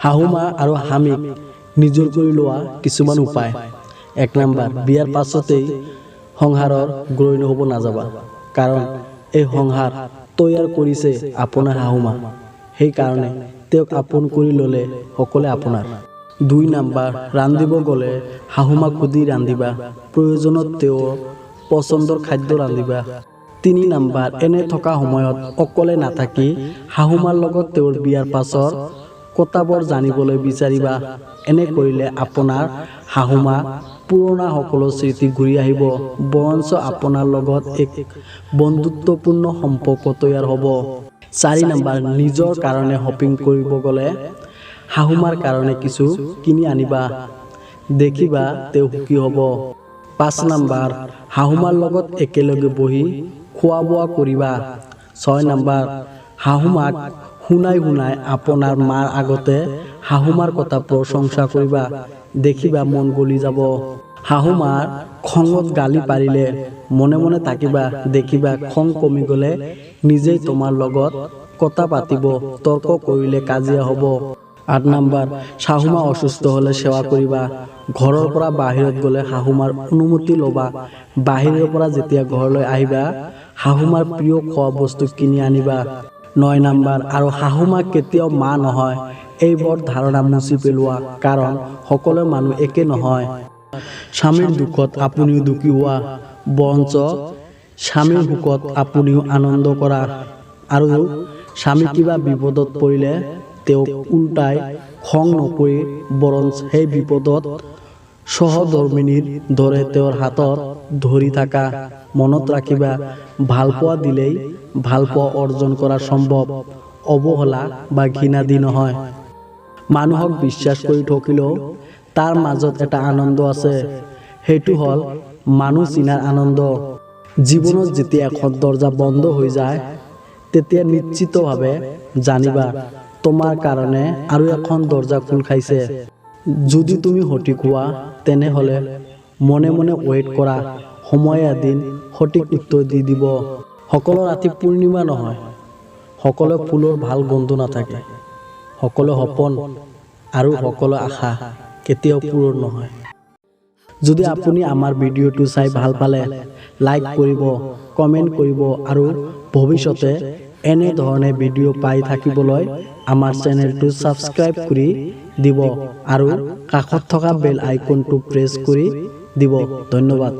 শাহুমা আৰু স্বামীক নিজৰ কৰি লোৱা কিছুমান উপায়। 1 নম্বৰ, বিয়াৰ পাছতেই সংসাৰৰ গৃহিণী হ'ব নাযাবা, কাৰণ এই সংসাৰ তৈয়াৰ কৰিছে আপোনাৰ শাহুমা। সেইকাৰণে তেওঁক আপোন কৰি ল'লে সকলোৱে আপোনাৰ। 2 নম্বৰ, ৰান্ধিব গ'লে শাহুমাক সুধি ৰান্ধিবা, প্ৰয়োজনত তেওঁৰ পচন্দৰ খাদ্য ৰান্ধিবা। 3 নম্বৰ, এনে থকা সময়ত অকলে নাথাকি শাহুমাৰ লগত তেওঁৰ বিয়াৰ পাছৰ কথাবোৰ জানিবলৈ বিচাৰিবা। এনে কৰিলে আপোনাৰ শাহুমা পুৰণা সকলো স্মৃতি ঘূৰি আহিব, বৰঞ্চ আপোনাৰ লগত এক বন্ধুত্বপূৰ্ণ সম্পৰ্ক তৈয়াৰ হ'ব। 4 নম্বৰ, নিজৰ কাৰণে শ্বপিং কৰিব গ'লে শাহুমাৰ কাৰণে কিছু কিনি আনিবা, দেখিবা তেওঁ সুখী হ'ব। 5 নম্বৰ, শাহুমাৰ লগত একেলগে বহি খোৱা বোৱা কৰিবা। 6 নম্বৰ, শাহুমাক শুনাই আপোনাৰ মাৰ আগতে শাহুমাৰ কথা প্ৰশংসা কৰিবা, দেখিবা মন গলি যাব। শাহুমাৰ খঙত গালি পাৰিলে মনে মনে থাকিবা, দেখিবা খং কমি গ'লে নিজেই তোমাৰ লগত কথা পাতিব, তৰ্ক কৰিলে কাজিয়া হ'ব। 8 নম্বৰ, শাহুমা অসুস্থ হ'লে সেৱা কৰিবা, ঘৰৰ পৰা বাহিৰত গ'লে শাহুমাৰ অনুমতি ল'বা, বাহিৰৰ পৰা যেতিয়া ঘৰলৈ আহিবা শাহুমাৰ প্ৰিয় খোৱা বস্তু কিনি আনিবা। 9 নম্বৰ, আৰু শাহুমা কেতিয়াও মা নহয়, এইবোৰ ধাৰণা মুচি পেলোৱা, কাৰণ সকলো মানুহ একে নহয়। স্বামীৰ দুখত আপুনিও দুখী হোৱা, বৰঞ্চ স্বামীৰ সুখত আপুনিও আনন্দ কৰা, আৰু স্বামী কিবা বিপদত পৰিলে তেওঁক উল্টাই খং নকৰি বৰঞ্চ সেই বিপদত সহধৰ্মিনীৰ দৰে তেওঁৰ হাতত ধৰি থাকা। মনত ৰাখিবা, ভালপোৱা দিলেই ভালপোৱা অৰ্জন কৰা সম্ভৱ, অৱহেলা বা ঘৃণা দি নহয়। মানুহক বিশ্বাস কৰি ঠকিলেও তাৰ মাজত এটা আনন্দ আছে, সেইটো হ'ল মানুহ চিনাৰ আনন্দ। জীৱনত যেতিয়া এখন দৰজা বন্ধ হৈ যায় তেতিয়া নিশ্চিতভাৱে জানিবা তোমাৰ কাৰণে আৰু এখন দৰজা খোল খাইছে। যদি তুমি সঠিক হোৱা তেনেহ'লে মনে মনে ৱেইট কৰা, সময়ে এদিন সঠিক উত্তৰ দি দিব। সকলো ৰাতি পূৰ্ণিমা নহয়, সকলো ফুলৰ ভাল গন্ধ নাথাকে, সকলো সপোন আৰু সকলো আশা কেতিয়াও পূৰণ নহয়। যদি আপুনি আমাৰ ভিডিঅ'টো চাই ভাল পালে লাইক কৰিব, কমেণ্ট কৰিব, আৰু ভৱিষ্যতে এনে ধৰণে ভিডিঅ' পাই থাকিবলৈ আমাৰ চেনেলটো ছাবস্ক্ৰাইব কৰি দিব আৰু কাষত থকা বেল আইকনটো প্ৰেছ কৰি দিব। ধন্যবাদ।